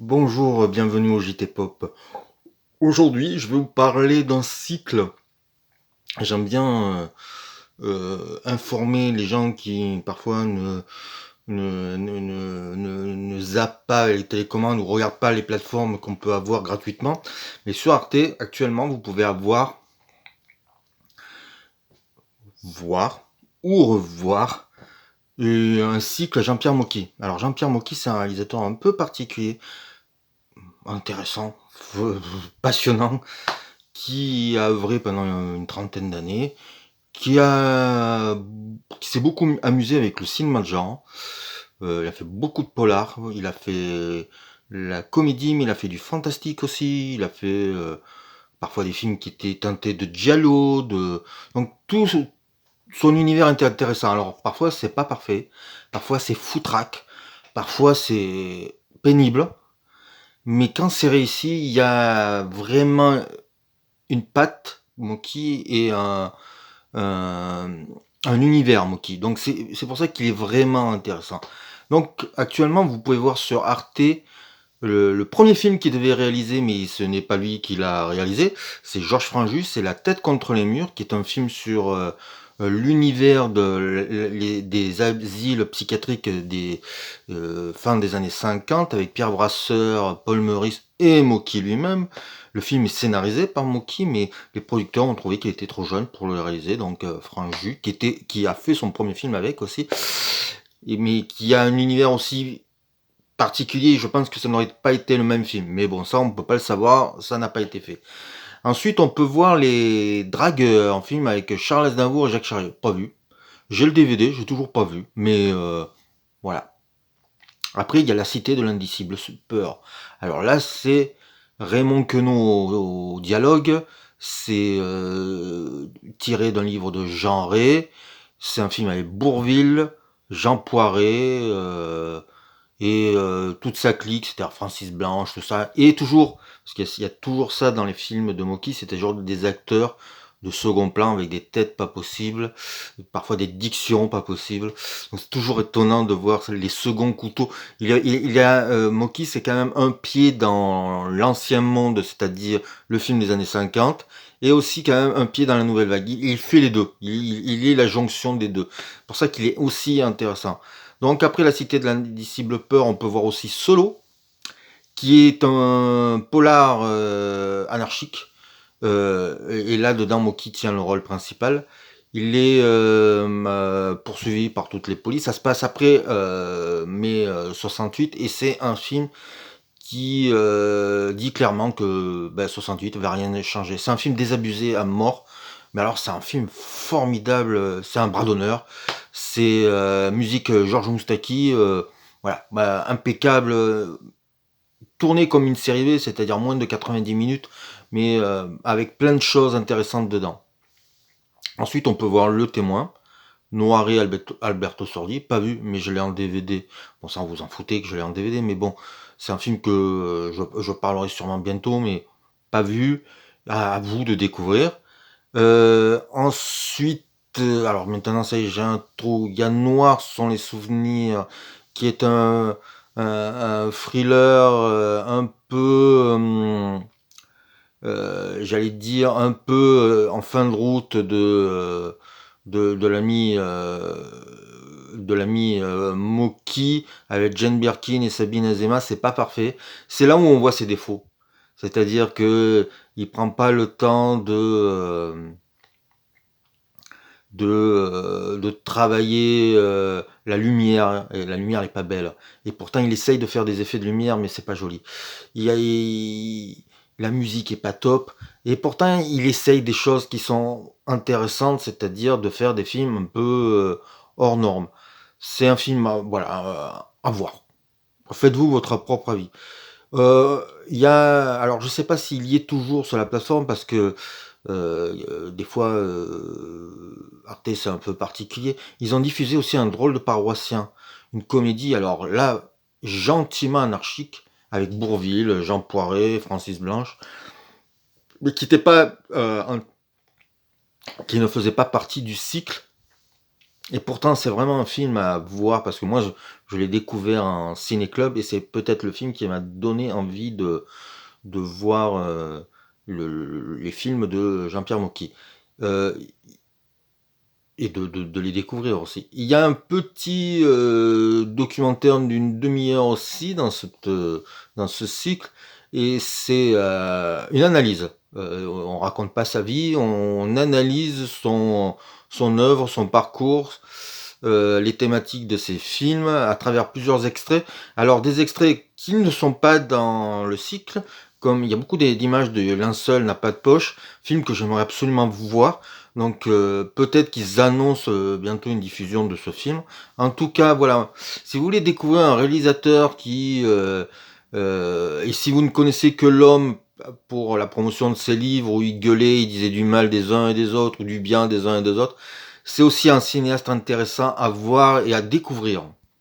Bonjour, bienvenue au JT Pop. Aujourd'hui, je vais vous parler d'un cycle. J'aime bien informer les gens qui parfois ne zappent pas les télécommandes ou regardent pas les plateformes qu'on peut avoir gratuitement. Mais sur Arte, actuellement, vous pouvez voir ou revoir un cycle Jean-Pierre Mocky. Alors Jean-Pierre Mocky, c'est un réalisateur un peu particulier, intéressant, passionnant, qui a œuvré pendant une trentaine d'années, qui s'est beaucoup amusé avec le cinéma de genre. Il a fait beaucoup de polars, il a fait la comédie, mais il a fait du fantastique aussi. Il a fait parfois des films qui étaient teintés de giallo, donc tout son univers était intéressant. Alors parfois c'est pas parfait, parfois c'est foutraque, parfois c'est pénible, mais quand c'est réussi, il y a vraiment une patte Moki et un, un univers Moki. Donc c'est pour ça qu'il est vraiment intéressant. Donc actuellement, vous pouvez voir sur Arte le premier film qu'il devait réaliser, mais ce n'est pas lui qui l'a réalisé. C'est Georges Franju, c'est La tête contre les murs, qui est un film sur l'univers des asiles psychiatriques des fin des années 50 avec Pierre Brasseur, Paul Meurice et Moki lui-même. Le film est scénarisé par Moki, mais les producteurs ont trouvé qu'il était trop jeune pour le réaliser, donc Franju, qui a fait son premier film avec aussi, mais qui a un univers aussi particulier, je pense que ça n'aurait pas été le même film. Mais bon, ça, on peut pas le savoir, ça n'a pas été fait. Ensuite, on peut voir Les Dragueurs, en film avec Charles Aznavour et Jacques Chariot. Pas vu. J'ai le DVD, j'ai toujours pas vu. Mais voilà. Après, il y a La Cité de l'Indicible Peur. Alors là, c'est Raymond Queneau au dialogue. C'est tiré d'un livre de Jean Rey. C'est un film avec Bourvil, Jean Poiret, toute sa clique, c'est-à-dire Francis Blanche, tout ça, et toujours, parce qu'il y a toujours ça dans les films de Mocky, c'était genre des acteurs de second plan avec des têtes pas possibles, parfois des dictions pas possibles. Donc c'est toujours étonnant de voir les seconds couteaux. Mocky, c'est quand même un pied dans l'ancien monde, c'est-à-dire le film des années 50, et aussi quand même un pied dans la nouvelle vague. Il fait les deux. Il est la jonction des deux. C'est pour ça qu'il est aussi intéressant. Donc après La Cité de l'Indicible Peur, on peut voir aussi Solo, qui est un polar anarchique. Et là-dedans, Moki tient le rôle principal. Il est poursuivi par toutes les polices. Ça se passe après mai 68 et c'est un film qui dit clairement que 68 va rien changer. C'est un film désabusé à mort. Mais alors c'est un film formidable, c'est un bras d'honneur. C'est musique Georges Moustaki, voilà, impeccable, tourné comme une série B, c'est-à-dire moins de 90 minutes, mais avec plein de choses intéressantes dedans. Ensuite, on peut voir Le Témoin, Noiré Alberto Sordi, pas vu, mais je l'ai en DVD. Bon, ça, vous en foutez que je l'ai en DVD, mais bon, c'est un film que je parlerai sûrement bientôt, mais pas vu, à vous de découvrir. Ensuite, alors maintenant, ça y est, j'ai un trou. Il y a Noir sont les souvenirs, qui est un thriller un peu, j'allais dire, un peu en fin de route de l'ami Moki avec Jane Birkin et Sabine Azema. C'est pas parfait. C'est là où on voit ses défauts. C'est-à-dire que il prend pas le temps de travailler la lumière, et la lumière n'est pas belle. Et pourtant, il essaye de faire des effets de lumière, mais c'est pas joli. La musique est pas top, et pourtant, il essaye des choses qui sont intéressantes, c'est-à-dire de faire des films un peu hors norme. C'est un film, voilà, à voir. Faites-vous votre propre avis. Alors je sais pas s'il y est toujours sur la plateforme parce que des fois Arte c'est un peu particulier. Ils ont diffusé aussi Un drôle de paroissien, une comédie. Alors là, gentiment anarchique avec Bourvil, Jean Poiret, Francis Blanche, mais qui ne faisait pas partie du cycle Et pourtant, c'est vraiment un film à voir parce que moi, je l'ai découvert en ciné-club et c'est peut-être le film qui m'a donné envie de voir les films de Jean-Pierre Mocky. Euh, et de les découvrir aussi. Il y a un petit documentaire d'une demi-heure aussi dans ce cycle, et c'est une analyse. On raconte pas sa vie, on analyse son œuvre, son parcours, les thématiques de ses films à travers plusieurs extraits. Alors des extraits qui ne sont pas dans le cycle, comme il y a beaucoup d'images de Linceul n'a pas de poche, film que j'aimerais absolument voir. Donc peut-être qu'ils annoncent bientôt une diffusion de ce film. En tout cas, voilà, si vous voulez découvrir un réalisateur et si vous ne connaissez que l'homme pour la promotion de ses livres où il gueulait, il disait du mal des uns et des autres ou du bien des uns et des autres, c'est aussi un cinéaste intéressant à voir et à découvrir.